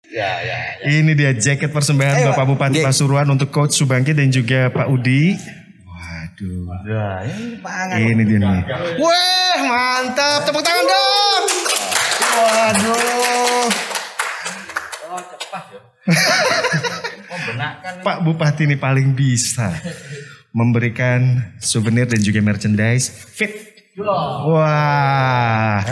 Ya. Ini dia jaket persembahan Bapak Bupati Pasuruan untuk Coach Subangkit dan juga Pak Udi. Waduh. Ini dia nih. Wah, mantap. Tepuk tangan dong. Waduh. Oh, cepat ya. Pak Bupati ini paling bisa memberikan souvenir dan juga merchandise fit. Wah.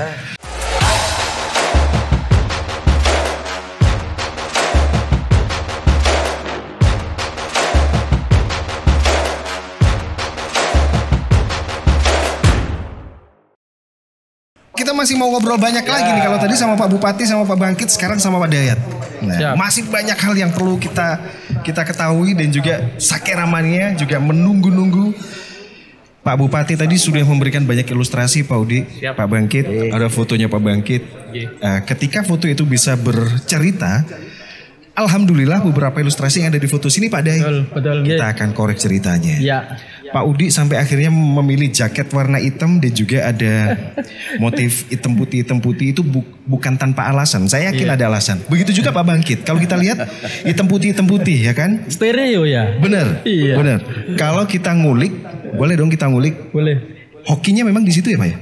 Kita masih mau ngobrol banyak lagi nih. Kalau tadi sama Pak Bupati sama Pak Bangkit, sekarang sama Pak Dayat. Nah, masih banyak hal yang perlu kita ketahui dan juga sakeramannya juga menunggu-nunggu. Pak Bupati tadi sudah memberikan banyak ilustrasi, Pak Udi, Pak Bangkit, ada fotonya Pak Bangkit. Ketika foto itu bisa bercerita, alhamdulillah beberapa ilustrasi yang ada di foto sini Pak Day. Betul. Kita akan korek ceritanya. Ya. Pak Udi sampai akhirnya memilih jaket warna hitam dan juga ada motif hitam putih itu bukan tanpa alasan. Saya yakin ada alasan. Begitu juga Pak Bangkit. Kalau kita lihat hitam putih ya kan? Stereo ya. Bener. Iya. Bener. Kalau kita ngulik, boleh dong kita ngulik. Boleh. Hokinya memang di situ ya Pak ya?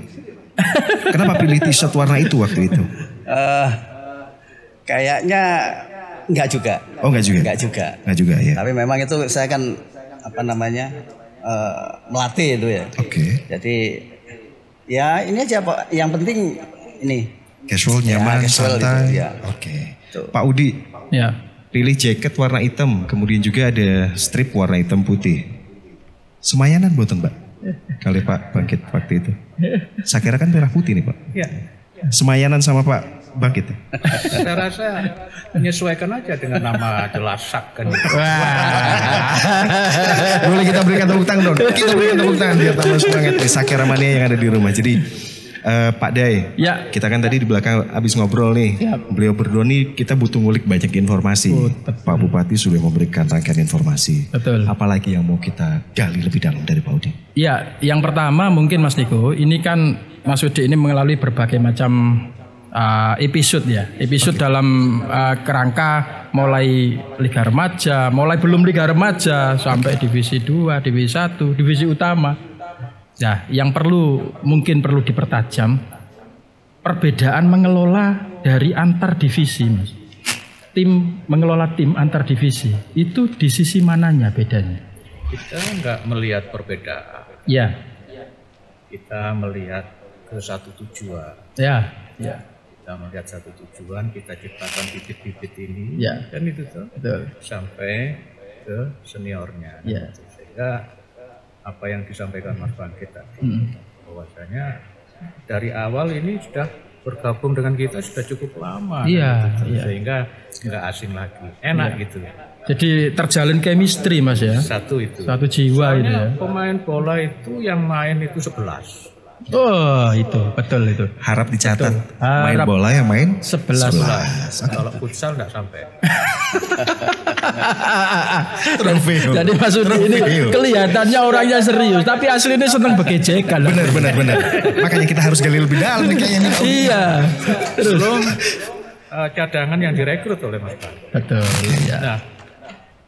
Kenapa pilih t-shirt warna itu waktu itu? Kayaknya enggak juga. Oh enggak juga? Enggak juga ya. Tapi memang itu saya kan melatih itu ya. Oke. Jadi ya ini aja Pak. Yang penting ini. Casual, nyaman, santai. Gitu, ya. Oke. Pak Udi. Ya. Pilih jaket warna hitam. Kemudian juga ada strip warna hitam putih. Semayanan buatan Mbak? Kali Pak Bangkit waktu itu. Saya kira kan merah putih nih Pak. Iya. Semayanan sama Pak Bangkit. Saya rasa menyesuaikan aja dengan nama Jelasak kan. Boleh kita berikan tepuk tangan dong. Kita berikan tepuk tangan biar tambah semangat nih Sakera Mania yang ada di rumah. Jadi Pak Day, kita kan tadi di belakang habis ngobrol nih. Beliau berdua nih kita butuh ngulik banyak informasi. Pak Bupati sudah memberikan rangkaian informasi. Betul. Apalagi yang mau kita gali lebih dalam dari Pak Udi? Ya, yang pertama mungkin Mas Niko, ini kan Mas Udi ini melalui berbagai macam episode dalam kerangka mulai Liga Remaja, mulai belum Liga Remaja sampai Divisi 2, Divisi 1, Divisi Utama. Nah, yang mungkin perlu dipertajam perbedaan mengelola dari antar divisi, Mas. Mengelola tim antar divisi itu di sisi mananya bedanya? Kita enggak melihat perbedaan. Ya. Kita melihat ke satu tujuan. Ya. Kita melihat satu tujuan, kita ciptakan bibit-bibit ini, kan itu tuh, sampai ke seniornya. Sehingga apa yang disampaikan Mas Bangkit tadi, bahwasanya dari awal ini sudah bergabung dengan kita sudah cukup lama, sehingga nggak asing lagi, enak gitu. Jadi terjalin chemistry Mas ya. Satu jiwa ini ya. Pemain bola itu yang main itu 11. Oh itu betul itu. Harap dicatat. Main bola yang main 11. Kalau futsal enggak sampai. Jadi maksudnya ini kelihatannya orangnya serius, tapi aslinya senang begejekan. Benar. Makanya kita harus gali lebih dalam nih kayaknya. Iya. Belum cadangan yang direkrut oleh Mas Pak. Betul. Nah,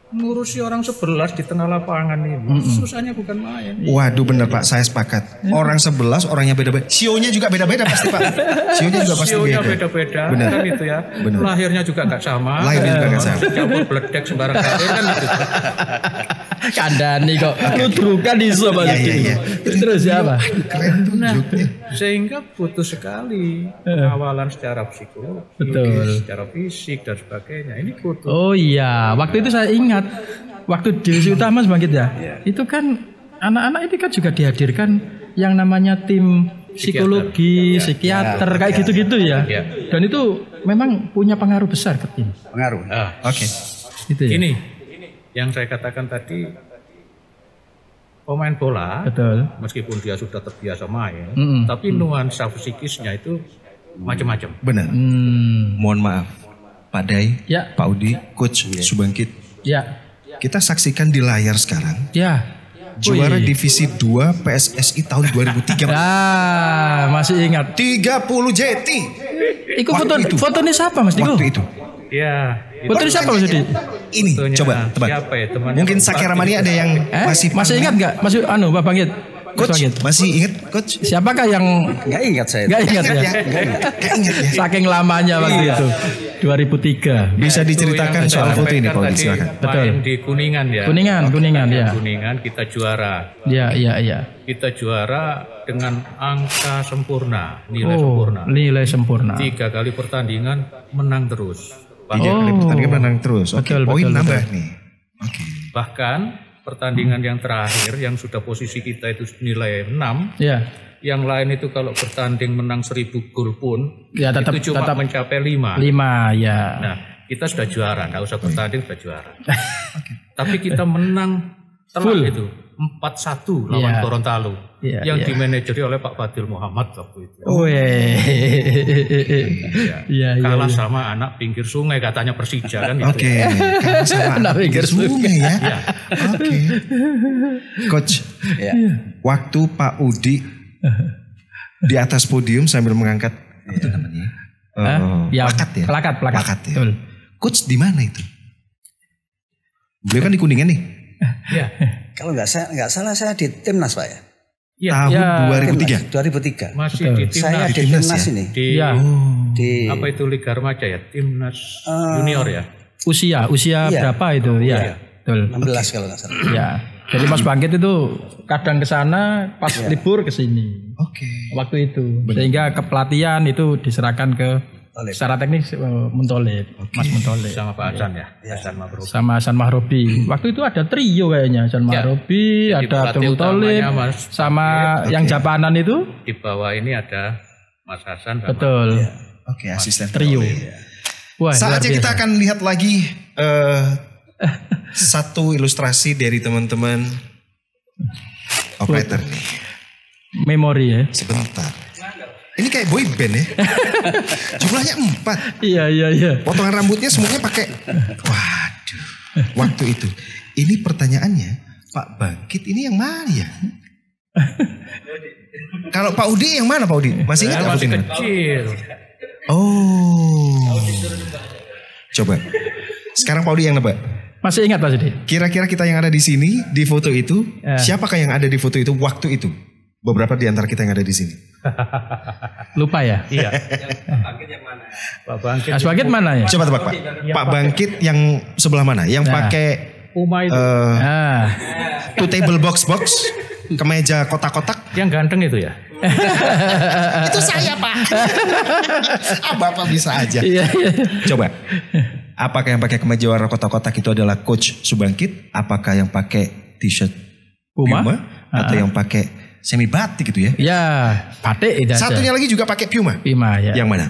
ngurusi orang 11 di tengah lapangan ini susahnya bukan main. Waduh bener Pak, saya sepakat. Orang 11 orangnya beda-beda. Sionya juga beda-beda pasti Pak. Sionya juga pasti beda-beda. Kan itu ya. Bener. Lahirnya juga gak sama. Campur bledek sembarang lahir kan itu. Kandani kok. Ludrukan iso Mas. Iya. Terus siapa? Keren tuh. Nah, sehingga butuh sekali pengawalan secara psikologis, secara fisik dan sebagainya. Ini butuh. Oh iya, waktu itu saya ingat waktu Divisi Utama Bangkit ya. Itu kan anak-anak ini kan juga dihadirkan yang namanya tim psikologi, psikiater kayak gitu-gitu ya. Dan itu memang punya pengaruh besar ke tim. Pengaruh. Oke. Itu ya. Ini yang saya katakan tadi, pemain bola, meskipun dia sudah terbiasa main, tapi nuansa psikisnya itu macam-macam. Benar. Mohon maaf, Pak Day, Pak Udi, Coach Subangkit. Kita saksikan di layar sekarang. Juara Divisi 2 PSSI tahun 2003. Masih ingat. 30 JT. Fotonya siapa Mas Diko? Waktu itu. Ya. Putri siapa Mas Udi? Ini coba tebak. Siapa ya temannya? Mungkin Sakeramania ada yang masih ingat nggak? Masih Pak Bangkit? Coach, masih ingat Coach? Siapakah yang nggak ingat saya? Nggak ingat ya? Nggak ingat ya. Saking lamanya waktu itu. 2003. Bisa diceritakan soal foto ini Pak Udi, silakan. Betul. Di Kuningan ya. Kuningan ya. Kuningan kita juara. Iya. Kita juara dengan angka sempurna, nilai sempurna. 3 kali pertandingan menang terus. 3 kali pertandingan menang terus. Oke, poin nambah nih. Oke. Bahkan pertandingan yang terakhir yang sudah posisi kita itu nilai 6. Ya. Yang lain itu kalau bertanding menang 1000 gol pun ya, itu cuma mencapai 5. 5 ya. Nah, kita sudah juara, enggak usah bertanding sudah juara. Tapi kita menang telak itu 4-1 lawan Gorontalo yang dimanajeri oleh Pak Fadil Muhammad waktu itu. Kalah sama anak pinggir sungai katanya Persija kan gitu. Oke, kalah sama anak pinggir sungai ya. Oke. Coach, waktu Pak Udi di atas podium sambil mengangkat apa itu namanya? Plakat ya. Betul. Coach di mana itu? Beliau kan di Kuningan nih. Ya. Kalau nggak salah saya di Timnas Pak ya. Tahun 2003. Masih di Timnas. Saya di Timnas ini. Di apa itu Liga Remaja ya? Timnas Junior ya. Usia berapa itu? Ya. Betul. 16 kalau nggak salah. Ya. Jadi Mas Bangkit itu kadang ke sana pas libur ke sini. Waktu itu. Sehingga kepelatihan itu diserahkan ke secara teknis Muntolib, Mas Muntolib sama Pak Hasan ya, Hasan Mahrobi. Sama Hasan Mahrobi. Waktu itu ada trio kayaknya, Hasan Mahrobi, ada Abdul Muntolib, sama yang Japanan itu. Di bawah ini ada Mas Hasan. Betul. Oke, asisten trio. Wah, saatnya kita akan lihat lagi satu ilustrasi dari teman-teman operator nih. Memori ya. Sebentar. Ini kayak boy band ya. Jumlahnya 4. Iya. Potongan rambutnya semuanya pakai. Waduh. Waktu itu. Ini pertanyaannya, Pak Bangkit ini yang mana ya? Kalau Pak Udi yang mana Pak Udi? Masih ingat Pak Udi? Masih kecil. Oh. Coba. Sekarang Pak Udi yang nebak. Masih ingat Pak Udi? Kira-kira kita yang ada di sini di foto itu, siapakah yang ada di foto itu waktu itu? Beberapa di antara kita yang ada di sini. Lupa ya? Iya. Pak Bangkit yang mana? Pak Bangkit. Mas Bangkit mana ya? Coba tebak Pak. Pak Bangkit yang sebelah mana? Yang pakai Puma itu. Two table box, kemeja kotak-kotak. Yang ganteng itu ya? Itu saya Pak. Bapak bisa aja. Coba. Apakah yang pakai kemeja warna kotak-kotak itu adalah Coach Subangkit? Apakah yang pakai t-shirt Puma? Atau yang pakai semi batik gitu ya? Ya, batik itu. Satunya lagi juga pakai Puma ya. Yang mana?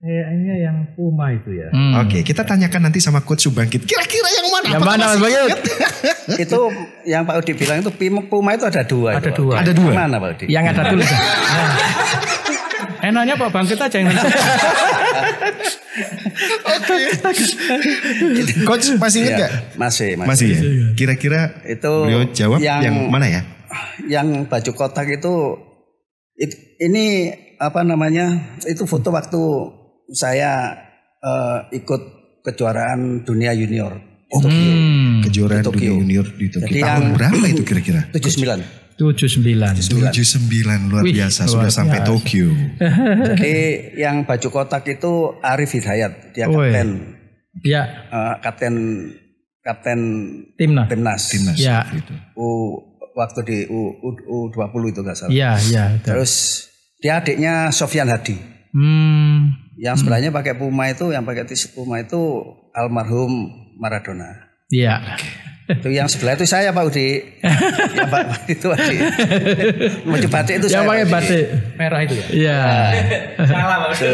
Kayaknya yang Puma itu ya. Oke, kita tanyakan nanti sama Coach Subangkit. Kira-kira yang mana? Yang mana Mas Bangkit? Itu yang Pak Udi bilang itu Puma itu ada 2. Ada 2. Ada 2. Mana Pak Udi? Yang ada tulisan. Enaknya Pak Bangkit aja yang nanti. Coach masih ingat gak? Masih ya? Kira-kira itu beliau jawab yang mana ya? Yang baju kotak itu ini apa namanya? Itu foto waktu saya ikut kejuaraan dunia junior di Tokyo. Kejuaraan dunia junior di Tokyo. Jadi tahun berapa itu kira-kira? 79 luar biasa. Sudah sampai Tokyo. Jadi yang baju kotak itu Arif Hidayat, dia kapten. Ya. Kapten Timnas. Ya. Waktu di U20 itu enggak salah. Iya. Terus dia adiknya Sofyan Hadi. Yang sebelahnya pakai Puma itu, yang pakai t-shirt Puma itu almarhum Maradona. Iya. Itu yang sebelah itu saya Pak Udi. Yang Pak itu Adi. Baju batik itu yang saya. Yang pakai batik merah itu ya? Iya. Salah Pak Udi.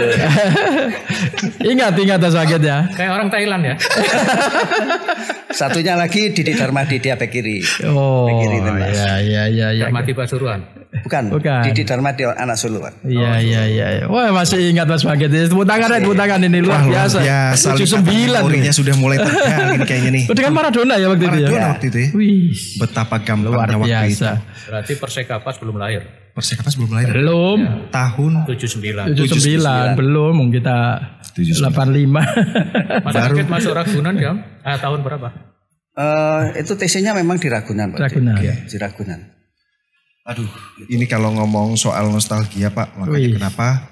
Ingat Mas Bangkit ya. Kayak orang Thailand ya. Satunya lagi Didi Darmadi, dia bek kiri. Oh. Bek kiri Timnas. Iya. Darmadi Pasuruan. Bukan. Didi Darmadi anak Solo, Pak. Iya. Wah, masih ingat Mas Bangkit. Tepuk tangan ini luar biasa. 79. Memorinya sudah mulai terjalin kayaknya nih. Dengan Maradona ya waktu itu ya. Maradona waktu itu ya. Wih, betapa gampangnya waktu itu. Berarti Persekapas belum lahir. Persekapas belum lahir. Belum. Ya. Tahun 79 belum kita 85. Mas Bangkit masuk Ragunan jam tahun berapa? Itu TC-nya memang di Ragunan, Pak. Ragunan. Ya, di Ragunan. Aduh, ini kalau ngomong soal nostalgia Pak, makanya kenapa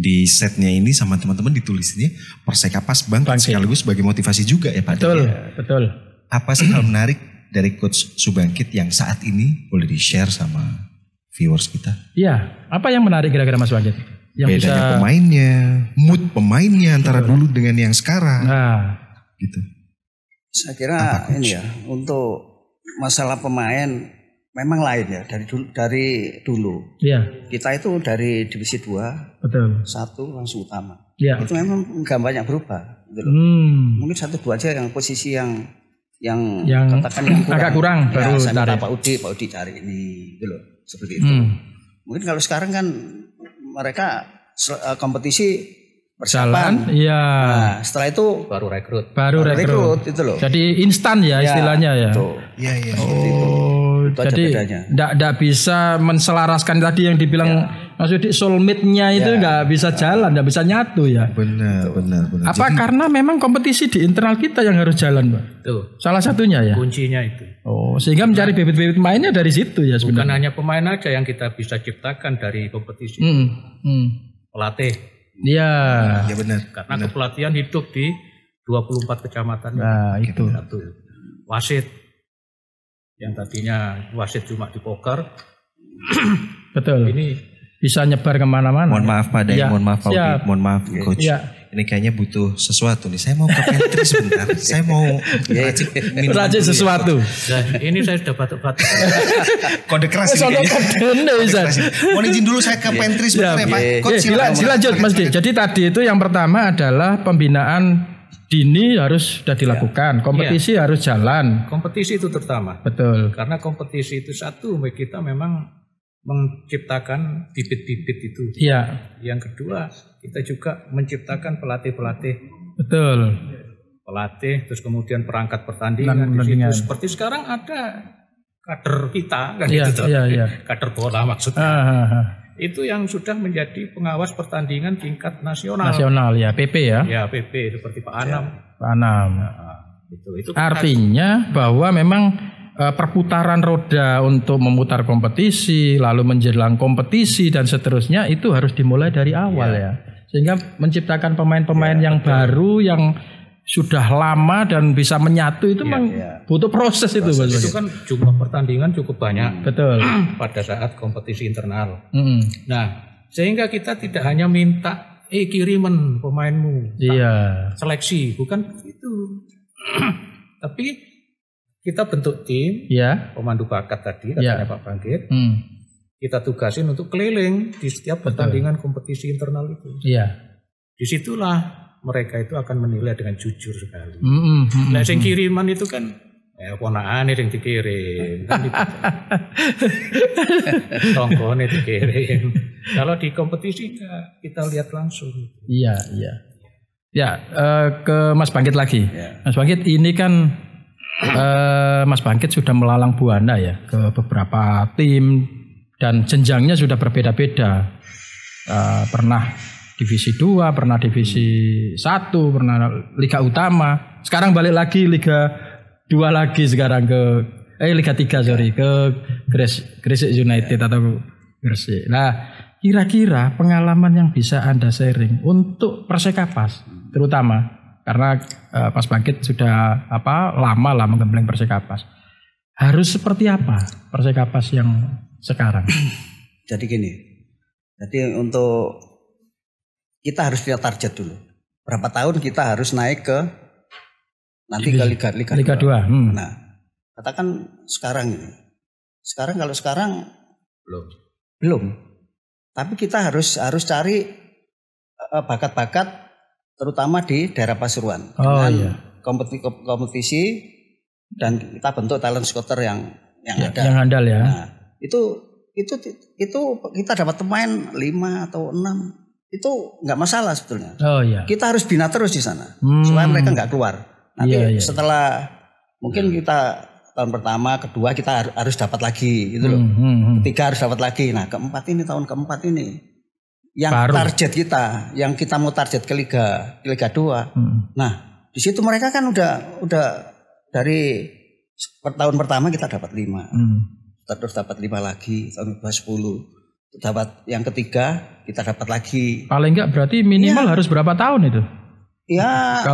di setnya ini sama teman-teman ditulisnya Persekapas Bangkit sekaligus sebagai motivasi juga ya Pak. Betul. Apa sih hal menarik dari Coach Subangkit yang saat ini boleh di-share sama viewers kita? Iya, apa yang menarik kira-kira Mas Bangkit? Yang bedanya pemainnya, mood pemainnya antara dulu dengan yang sekarang. Nah, gitu. Saya kira ini ya, untuk masalah pemain memang lain ya dari dulu. Iya. Kita itu dari divisi 2, betul. 1 langsung utama. Iya. Itu memang nggak banyak berubah. Gitu loh. Mungkin 1-2 aja yang posisi yang katakan yang kurang. Agak kurang ya, baru saya minta tarik. Pak Udi cari ini, gitu loh. Seperti itu. Mungkin kalau sekarang kan mereka kompetisi persiapan. Iya. Nah, setelah itu baru rekrut itu loh. Jadi instan ya istilahnya ya. Iya. Itu jadi tidak bisa menselaraskan tadi yang dibilang Mas Yudi soulmate-nya itu nggak bisa jalan, nggak bisa nyatu ya. Benar. Apa jadi, karena memang kompetisi di internal kita yang harus jalan, Pak? Tuh. Salah satunya ya. Kuncinya itu. Sehingga mencari bibit-bibit mainnya dari situ ya sebenarnya. Bukan hanya pemain aja yang kita bisa ciptakan dari kompetisi. Pelatih. Iya. Ya benar. Karena kepelatihan hidup di 24 kecamatan. Nah, itu. Satu. Wasit. Yang tadinya wasit cuma di poker. Betul. Ini bisa nyebar kemana-mana. Mohon maaf Pak Day, mohon maaf Pak Udi, mohon maaf Coach. Ini kayaknya butuh sesuatu nih. Saya mau ke pantry sebentar. Saya mau racik sesuatu. Nah, ini saya sudah batuk-batuk. Kode keras ini kayaknya. Mohon izin dulu saya ke pantry sebentar ya Pak. Coach silakan Mas Dik. Jadi tadi itu yang pertama adalah pembinaan dini harus sudah dilakukan, kompetisi harus jalan. Kompetisi itu terutama. Betul. Karena kompetisi itu satu, kita memang menciptakan bibit-bibit itu. Iya. Yang kedua, kita juga menciptakan pelatih-pelatih. Betul. Pelatih, terus kemudian perangkat pertandingan di situ. Seperti sekarang ada kader kita kan gitu. Iya. Kader bola maksudnya. Itu yang sudah menjadi pengawas pertandingan tingkat nasional. Nasional ya, PP ya. Ya, PP seperti Pak Anam. Pak Anam. Itu artinya bahwa memang perputaran roda untuk memutar kompetisi, lalu menjelang kompetisi dan seterusnya itu harus dimulai dari awal ya. Sehingga menciptakan pemain-pemain yang baru yang sudah lama dan bisa menyatu itu memang butuh proses itu. Itu kan jumlah pertandingan cukup banyak. Betul. Pada saat kompetisi internal. Nah, sehingga kita tidak hanya minta kiriman pemainmu. Seleksi, bukan itu. Tapi kita bentuk tim, pemandu bakat tadi katanya Pak Bangkit. Kita tugasin untuk keliling di setiap pertandingan kompetisi internal itu. Disitulah mereka itu akan menilai dengan jujur sekali. Nah, sing kiriman itu kan ponakane sing dikirim. Kan tongkone dikirim. Kalau di kompetisi kita lihat langsung. Iya. Ya, ke Mas Bangkit lagi. Mas Bangkit ini kan Mas Bangkit sudah melalang buana ya ke beberapa tim dan jenjangnya sudah berbeda-beda. Pernah Divisi 2, pernah Divisi 1, pernah Liga Utama. Sekarang balik lagi Liga 2 lagi sekarang ke Liga 3 ke Gresik United atau Gresik. Nah, kira-kira pengalaman yang bisa Anda sharing untuk Persekapas terutama karena Mas Bangkit sudah lama menggembleng Persekapas. Harus seperti apa Persekapas yang sekarang? Jadi gini. Jadi untuk kita harus lihat target dulu. Berapa tahun kita harus naik ke nanti ke Liga 2. Nah, katakan sekarang ini. Kalau sekarang belum. Tapi kita harus cari bakat-bakat terutama di daerah Pasuruan dengan kompetisi dan kita bentuk talent scouter yang ada. Yang handal ya. Nah, itu itu kita dapat pemain 5 atau 6 itu nggak masalah sebetulnya. Oh iya. Kita harus bina terus di sana supaya mereka nggak keluar. Nanti setelah mungkin kita tahun pertama, kedua kita harus dapat lagi gitu loh. Ketiga harus dapat lagi. Nah keempat ini tahun keempat ini yang target kita, yang kita mau target ke Liga 2. Nah di situ mereka kan udah dari tahun pertama kita dapat 5, terus dapat 5 lagi, tahun kedua 10. Dapat yang ketiga kita dapat lagi. Paling enggak berarti minimal harus berapa tahun itu? Ya.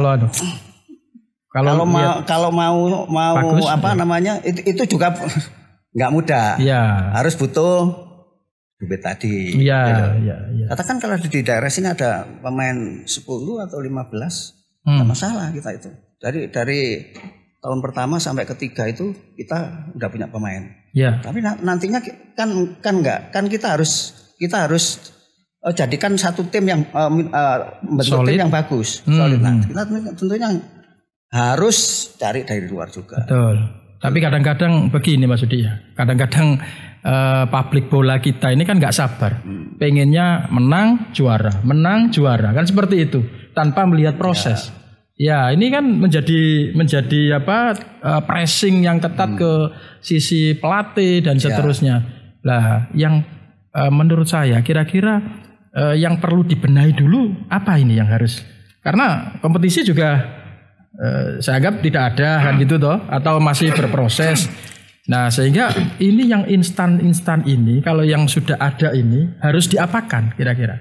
Kalau mau bagus, apa namanya itu juga nggak mudah. Ya. Harus butuh duit tadi. Iya. Katakan kalau di daerah sini ada pemain 10 atau 15, nggak masalah kita itu. Dari tahun pertama sampai ketiga itu kita udah punya pemain. Ya. Tapi nantinya kan kita harus jadikan satu tim yang bentuk tim yang bagus, solid. Nah, kita tentunya harus cari dari luar juga. Betul. Tapi kadang-kadang begini Mas Udi ya. Kadang-kadang publik bola kita ini kan nggak sabar. Pengennya menang juara kan seperti itu tanpa melihat proses. Ya, ini kan menjadi pressing yang ketat ke sisi pelatih dan seterusnya. Lah, yang menurut saya kira-kira yang perlu dibenahi dulu apa ini yang harus? Karena kompetisi juga saya anggap tidak ada kan gitu toh, atau masih berproses. Nah, sehingga ini yang instan ini kalau yang sudah ada ini harus diapakan kira-kira?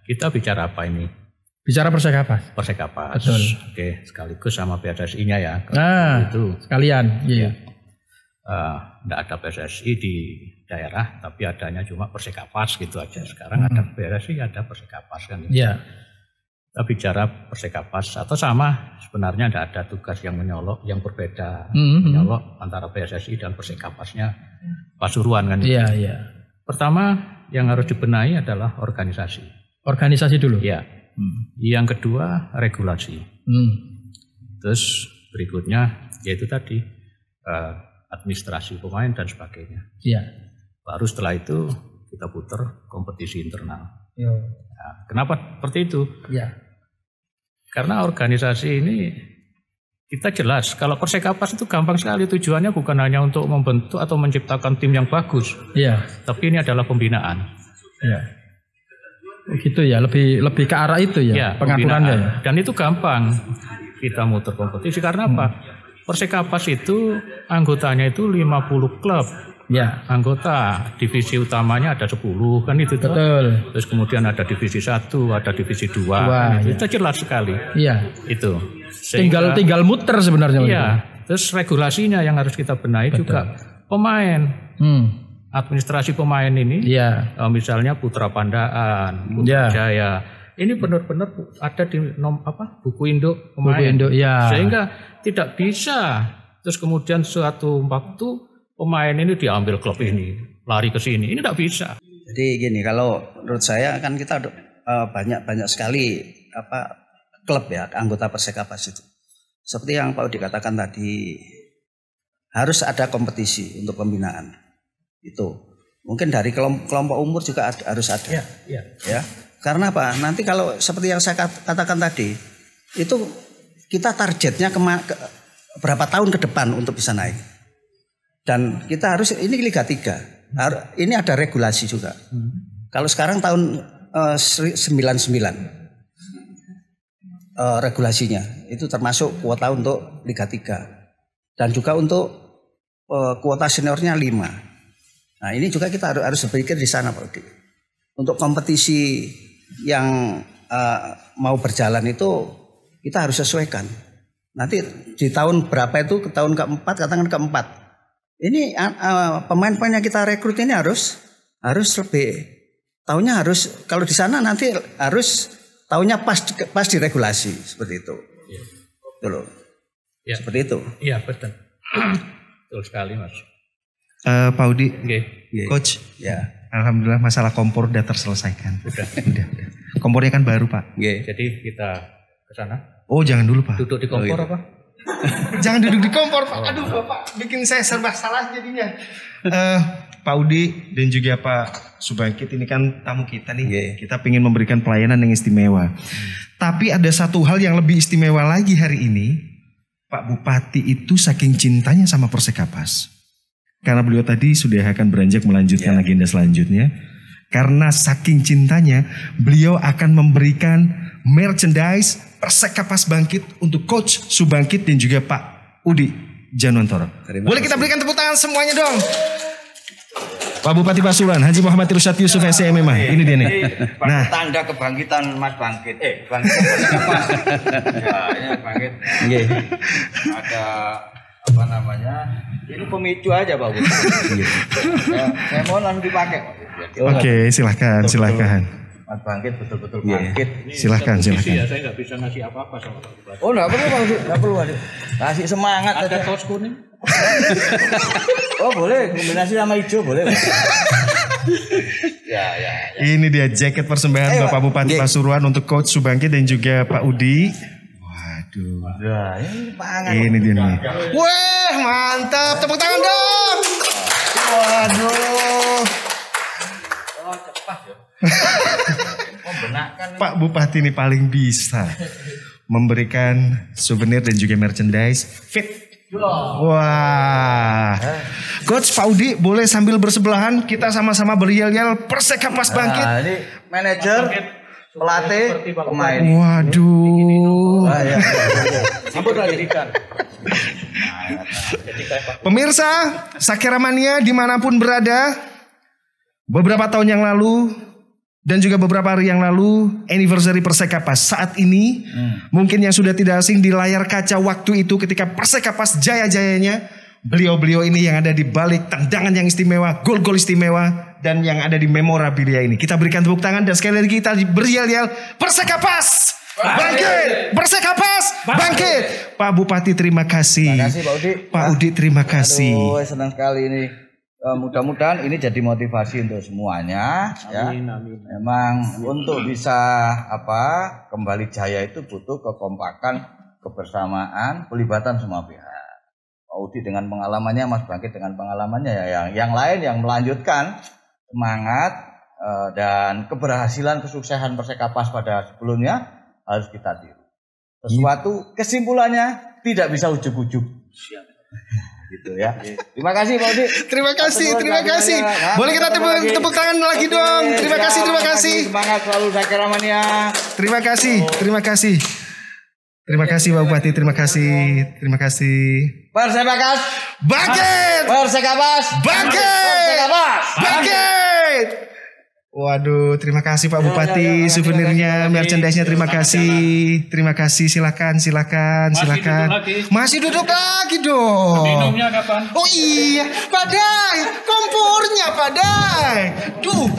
Kita bicara apa ini? Bicara Persekapas. Betul. Oke, sekaligus sama PSSI-nya ya. Itu sekalian. Iya. Tidak ada PSSI di daerah, tapi adanya cuma Persekapas gitu aja. Sekarang ada PSSI, ada Persekapas kan. Iya. Kita bicara Persekapas atau sama sebenarnya tidak ada tugas yang menyolok, yang berbeda menyolok antara PSSI dan Persekapasnya Pasuruan kan. Iya. Pertama yang harus dibenahi adalah organisasi. Organisasi dulu. Iya. Yang kedua regulasi. Terus berikutnya yaitu tadi administrasi pemain dan sebagainya. Iya. Baru setelah itu kita putar kompetisi internal. Iya. Nah, kenapa seperti itu? Iya. Karena organisasi ini kita jelas kalau Persekapas itu gampang sekali, tujuannya bukan hanya untuk membentuk atau menciptakan tim yang bagus. Iya. Tapi ini adalah pembinaan. Iya. Gitu ya, lebih ke arah itu ya, pengaturannya ya. Dan itu gampang kita muter kompetisi karena apa? Persekapas itu anggotanya itu 50 klub. Ya, anggota divisi utamanya ada 10 kan itu. Betul. Terus kemudian ada divisi 1, ada divisi 2. Itu jelas sekali. Iya. Itu. Sehingga, tinggal muter sebenarnya. Iya. Terus regulasinya yang harus kita benahi juga pemain. Administrasi pemain ini, misalnya Putra Pandaan, Putra Jaya, ini benar-benar ada di buku induk pemain. Buku induk, sehingga tidak bisa terus kemudian suatu waktu pemain ini diambil klub ini, lari ke sini, ini tidak bisa. Jadi gini, kalau menurut saya kan kita banyak sekali klub ya, anggota Persekapas itu. Seperti yang Pak Udi katakan tadi, harus ada kompetisi untuk pembinaan. Itu mungkin dari kelompok umur juga harus ada. Ya. Karena apa? Nanti kalau seperti yang saya katakan tadi, itu kita targetnya berapa tahun ke depan untuk bisa naik. Dan kita harus, ini Liga 3. Ini ada regulasi juga. Kalau sekarang tahun 99 regulasinya itu termasuk kuota untuk Liga 3 dan juga untuk kuota seniornya 5. Nah ini juga kita harus berpikir di sana Pak Udi. Untuk kompetisi yang mau berjalan itu kita harus sesuaikan. Nanti di tahun berapa itu, ke tahun keempat, katakan keempat. Ini pemain-pemain yang kita rekrut ini harus lebih. Tahunnya harus, kalau di sana nanti harus tahunnya pas di regulasi seperti itu. Betul. Ya. Seperti itu. Iya betul. Betul sekali Mas. Pak Udi, Coach, alhamdulillah masalah kompor udah terselesaikan. Udah. Kompornya kan baru Pak. Jadi kita ke sana. Oh jangan dulu Pak. Duduk di kompor apa? Jangan duduk di kompor Pak. Aduh Bapak bikin saya serba salah jadinya. Pak Udi dan juga Pak Subangkit, ini kan tamu kita nih. Kita ingin memberikan pelayanan yang istimewa. Tapi ada satu hal yang lebih istimewa lagi hari ini. Pak Bupati itu saking cintanya sama Persekapas. Karena beliau tadi sudah akan beranjak melanjutkan agenda selanjutnya. Karena saking cintanya, beliau akan memberikan merchandise Persekapas Bangkit untuk Coach Subangkit dan juga Pak Udi Janwantoro. Boleh kita berikan tepuk tangan semuanya dong. Pak Bupati Pasuruan, Haji Muhammad Irsyad Yusuf SMMA. Ini dia nih. Nah, tanda kebangkitan Mas Bangkit. Bangkit Persekapas. Ya, ini Bangkit. Ada apa namanya? Ini pemicu aja Pak Bupati. Saya mohon langsung dipakai. Oke, silakan. Mas Bangkit betul-betul bangkit. Silakan. Ya, saya nggak bisa ngasih apa-apa sama Pak Bupati. Oh, nggak perlu. Kasih semangat ada aja. kaos kuning. Oh boleh, kombinasi sama hijau boleh. Ya. Ini dia jaket persembahan Bapak Bupati Pasuruan untuk Coach Subangkit dan juga Pak Udi. Waduh. Nah, ini pangan. Ini dia nih. Wah, mantap. Tepuk tangan dong. Waduh. Oh, cepat ya. Pak Bupati ini paling bisa memberikan souvenir dan juga merchandise fit. Wah, Coach Pak Udi boleh sambil bersebelahan kita sama-sama berial-yal Persekapas Bangkit. Nah, ini manajer, pelatih, pemain. Waduh. Sambut lagi. Pemirsa, Sakera Mania dimanapun berada, beberapa tahun yang lalu dan juga beberapa hari yang lalu anniversary Persekapas saat ini mungkin yang sudah tidak asing di layar kaca waktu itu ketika Persekapas jaya-jayanya, beliau-beliau ini yang ada di balik tendangan yang istimewa, gol-gol istimewa dan yang ada di memorabilia ini. Kita berikan tepuk tangan dan sekali lagi kita berial-yal Persekapas Bangkit! Persekapas Bangkit! Pak Bupati terima kasih. Terima kasih Pak Udi. Pak Udi terima kasih. Aduh, senang sekali ini. Mudah-mudahan ini jadi motivasi untuk semuanya. Amin. Memang untuk bisa kembali jaya itu butuh kekompakan, kebersamaan, pelibatan semua pihak. Pak Udi dengan pengalamannya, Mas Bangkit dengan pengalamannya, yang lain yang melanjutkan semangat dan keberhasilan kesuksesan Persekapas pada sebelumnya harus kita tiru. Sesuatu kesimpulannya tidak bisa ujuk-ujuk. Gitu ya. Terima kasih Pak Udi. Terima kasih. Boleh kita tepuk tangan lagi dong. Terima kasih. Semangat selalu Sakera Mania. Terima kasih. Terima kasih Pak Bupati. Terima kasih. Persekapas Bangkit. Persekapas Bangkit. Waduh, terima kasih Pak Bupati, souvenirnya, merchandise-nya terima kasih. Silakan. Masih duduk lagi dong. Minumnya kapan? Oh iya, Padai, kompornya Padai. Duh.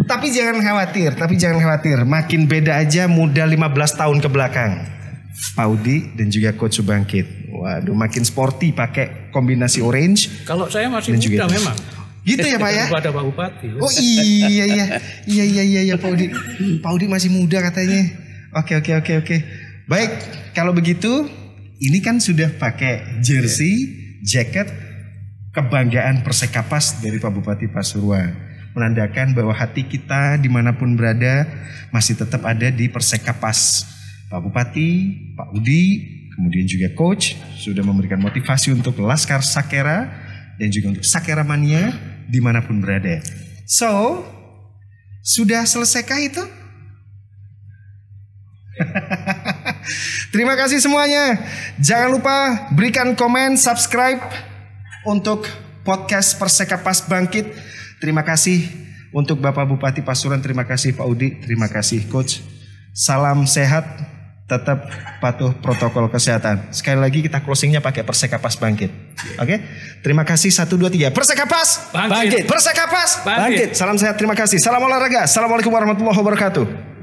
Tapi jangan khawatir, makin beda aja muda 15 tahun ke belakang. Pak Udi dan juga Coach Subangkit. Waduh, makin sporty pakai kombinasi orange. Kalau saya masih muda memang. Gitu ya Pak ya? Pada Pak Bupati. Oh iya Pak Udi. Pak Udi masih muda katanya. Oke. Baik, kalau begitu ini kan sudah pakai jersey, jaket kebanggaan Persekapas dari Pak Bupati Pasuruan. Menandakan bahwa hati kita dimanapun berada masih tetap ada di Persekapas. Pak Bupati, Pak Udi, kemudian juga Coach sudah memberikan motivasi untuk Laskar Sakera dan juga untuk Sakera Mania dimanapun berada. So, sudah selesaikah itu? Terima kasih semuanya. Jangan lupa berikan komen, subscribe untuk podcast Persekapas Bangkit. Terima kasih untuk Bapak Bupati Pasuruan. Terima kasih Pak Udi. Terima kasih Coach. Salam sehat. Tetap patuh protokol kesehatan. Sekali lagi kita closingnya pakai Persekapas Bangkit. Oke? Terima kasih 1, 2, 3. Persekapas Bangkit. Persekapas Bangkit. Salam sehat. Terima kasih. Salam olahraga. Assalamualaikum warahmatullahi wabarakatuh.